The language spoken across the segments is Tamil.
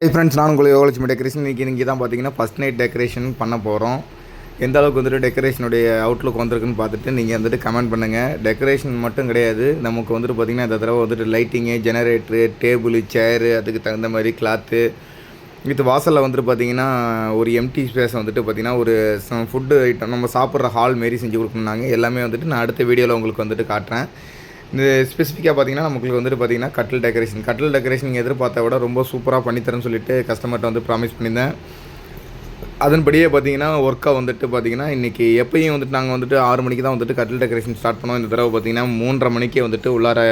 ஹை ஃப்ரெண்ட்ஸ், நான் உங்களுக்கு யோகலட்சுமி டெக்கரேஷன். இன்றைக்கி தான் பார்த்தீங்கன்னா ஃபஸ்ட் நைட் டெக்கரேஷன் பண்ண போகிறோம். எந்த அளவுக்கு வந்துட்டு டெக்கரேஷனுடைய அவுட்லுக் வந்திருக்குன்னு பார்த்துட்டு நீங்கள் வந்துட்டு கமெண்ட் பண்ணுங்கள். டெக்கரேஷன் மட்டும் கிடையாது, நமக்கு வந்துட்டு பார்த்திங்கன்னா இந்த தடவை வந்துட்டு லைட்டிங்கு, ஜெனரேட்ரு, டேபிள், சேரு, அதுக்கு தகுந்த மாதிரி கிளாத்து வித் வாசலில் வந்துட்டு பார்த்திங்கன்னா ஒரு எம்டி ஸ்பேஸ் வந்துட்டு பார்த்திங்கன்னா ஒரு ஃபுட்டு ஐட்டம் நம்ம சாப்பிட்ற ஹால் மாரி செஞ்சு கொடுக்கணுன்னாங்க. எல்லாமே வந்துட்டு நான் அடுத்த வீடியோவில் உங்களுக்கு வந்துட்டு காட்டுறேன். இந்த ஸ்பெசிஃபிக்காக பார்த்தீங்கன்னா நமக்கு வந்துட்டு பார்த்தீங்கன்னா கட்டில் டெக்கரேஷன் நீங்கள் எதிர்பார்த்த விட ரொம்ப சூப்பராக பண்ணித்தரேன்னு சொல்லிட்டு கஸ்டமர்கிட்ட வந்து ப்ராமிஸ் பண்ணியிருந்தேன். அதன்படியே பார்த்தீங்கன்னா ஒர்க்காக வந்துட்டு பார்த்தீங்கன்னா இன்றைக்கி எப்பயும் வந்துட்டு நாங்கள் வந்துட்டு 6 மணிக்கு தான் வந்துட்டு கட்டில் டெக்கரேஷன் ஸ்டார்ட் பண்ணோம். இந்த தடவை பார்த்தீங்கன்னா 3:30 மணிக்கே வந்துட்டு உள்ளார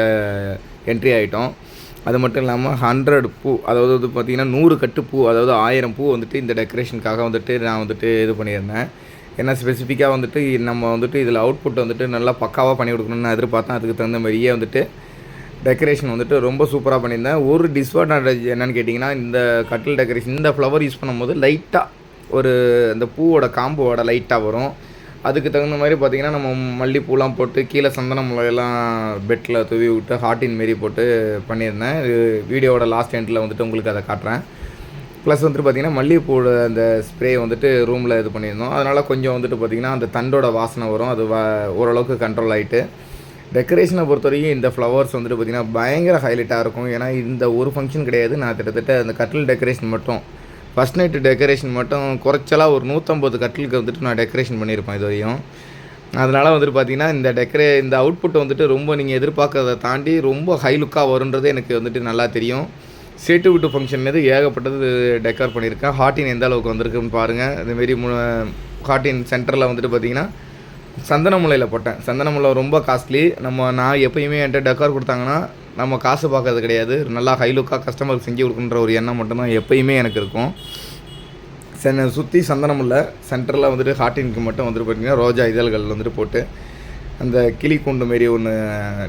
என்ட்ரி ஆகிட்டோம். அது மட்டும் இல்லாமல் 100 பூ, அதாவது பார்த்திங்கன்னா 100 கட்டு பூ, அதாவது 1000 பூ வந்துட்டு இந்த டெக்கரேஷனுக்காக வந்துட்டு நான் வந்துட்டு இது பண்ணியிருந்தேன். ஏன்னா ஸ்பெசிஃபிக்காக வந்துட்டு நம்ம வந்துட்டு இதில் அவுட்புட் வந்துட்டு நல்லா பக்காவாக பண்ணி கொடுக்கணும்னு எதிர்பார்த்தேன். அதுக்கு தகுந்த மாதிரியே வந்துட்டு டெக்கரேஷன் வந்துட்டு ரொம்ப சூப்பராக பண்ணியிருந்தேன். ஒரு டிஸ்அட்வான்டேஜ் என்னென்னு கேட்டிங்கன்னா, இந்த கட்டில் டெக்கரேஷன் இந்த ஃப்ளவர் யூஸ் பண்ணும்போது லைட்டாக ஒரு இந்த பூவோட காம்போவோட லைட்டாக வரும். அதுக்கு தகுந்த மாதிரி பார்த்திங்கன்னா நம்ம மல்லிப்பூலாம் போட்டு கீழே சந்தன முளையெல்லாம் பெட்டில் தூவி விட்டு ஹார்ட்டின் மாரி போட்டு பண்ணியிருந்தேன். வீடியோவோட லாஸ்ட் எண்டில் வந்துட்டு உங்களுக்கு அதை காட்டுறேன். ப்ளஸ் வந்துட்டு பார்த்திங்கன்னா மல்லிகைப்பூவோட அந்த ஸ்ப்ரே வந்துட்டு ரூமில் இது பண்ணியிருந்தோம். அதனால் கொஞ்சம் வந்துட்டு பார்த்திங்கன்னா அந்த தண்டோட வாசனை வரும். அது ஓரளவுக்கு கண்ட்ரோல் ஆகிட்டு, டெக்கரேஷனை பொறுத்த வரைக்கும் இந்த ஃப்ளவர்ஸ் வந்துட்டு பார்த்திங்கன்னா பயங்கர ஹைலைட்டாக இருக்கும். ஏன்னா இந்த ஒரு ஃபங்க்ஷன் கிடையாது, நான் கிட்டத்தட்ட அந்த கட்டில் டெக்கரேஷன் மட்டும் ஃபஸ்ட் நைட்டு டெக்கரேஷன் மட்டும் குறைச்சலாக ஒரு 150 கட்டிலுக்கு வந்துட்டு நான் டெக்கரேஷன் பண்ணியிருப்பேன் இது வரையும். அதனால் வந்துட்டு பார்த்திங்கன்னா இந்த அவுட்புட் வந்துட்டு ரொம்ப நீங்கள் எதிர்பார்க்கறதை தாண்டி ரொம்ப ஹை லுக்காக வருன்றது எனக்கு வந்துட்டு நல்லா தெரியும். சேட்டு விட்டு ஃபங்க்ஷன் மீது ஏகப்பட்டது டெக்கர் பண்ணியிருக்கேன். ஹார்ட்டின் எந்த அளவுக்கு வந்திருக்குன்னு பாருங்கள். இதுமாரி ஹார்ட்டின் சென்டரில் வந்துட்டு பார்த்திங்கன்னா சந்தன முல்லையில் போட்டேன். சந்தன முல்லை ரொம்ப காஸ்ட்லி. நான் எப்போயுமே என்கிட்ட டெக்கர் கொடுத்தாங்கன்னா நம்ம காசு பார்க்கறது கிடையாது, நல்லா ஹை லுக்காக கஸ்டமருக்கு செஞ்சு கொடுக்குன்ற ஒரு எண்ணம் மட்டும்தான் எப்போயுமே எனக்கு இருக்கும். சுற்றி சந்தன முல்லை, சென்டரில் வந்துட்டு ஹார்ட்டினுக்கு மட்டும் வந்துட்டு பார்த்திங்கன்னா ரோஜா இதழ்கள் வந்துட்டு போட்டு அந்த கிளி கூண்டு மாரி ஒன்று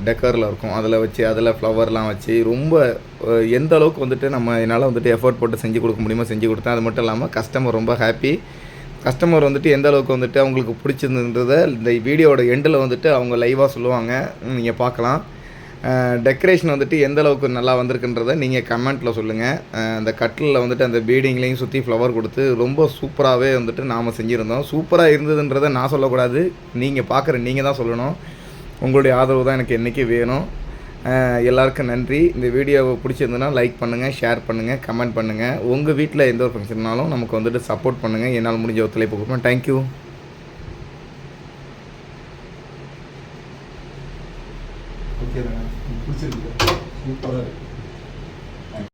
டெக்கரில் இருக்கும், அதில் வச்சு அதில் ஃப்ளவர்லாம் வச்சு ரொம்ப எந்த அளவுக்கு வந்துட்டு என்னால் வந்துட்டு எஃபர்ட் போட்டு செஞ்சு கொடுக்க முடியுமோ செஞ்சு கொடுத்தேன். அது மட்டும் இல்லாமல் கஸ்டமர் ரொம்ப ஹாப்பி. கஸ்டமர் வந்துட்டு எந்த அளவுக்கு வந்துட்டு அவங்களுக்கு பிடிச்சிருந்ததை இந்த வீடியோட எண்டில் வந்துட்டு அவங்க லைவாக சொல்லுவாங்க, நீங்கள் பார்க்கலாம். டெக்கரேஷன் வந்துட்டு எந்த அளவுக்கு நல்லா வந்திருக்குன்றதை நீங்கள் கமெண்ட்டில் சொல்லுங்கள். அந்த கட்டிலில் வந்துட்டு அந்த பீடிங்லேயும் சுற்றி ஃப்ளவர் கொடுத்து ரொம்ப சூப்பராகவே வந்துட்டு நாம் செஞ்சுருந்தோம். சூப்பராக இருந்ததுன்றதை நான் சொல்லக்கூடாது, நீங்கள் தான் சொல்லணும். உங்களுடைய ஆதரவு தான் எனக்கு என்றைக்கும் வேணும். எல்லாருக்கும் நன்றி. இந்த வீடியோவை பிடிச்சிருந்ததுன்னா லைக் பண்ணுங்கள், ஷேர் பண்ணுங்கள், கமெண்ட் பண்ணுங்கள். உங்கள் வீட்டில் எந்த ஒரு ஃபங்க்ஷன்னாலும் நமக்கு வந்துட்டு சப்போர்ட் பண்ணுங்கள். என்னால் முடிஞ்ச ஒத்துழைப்பு கொடுப்பேன். தேங்க்யூ. ஓகே தானே, பிடிச்சிருக்கு.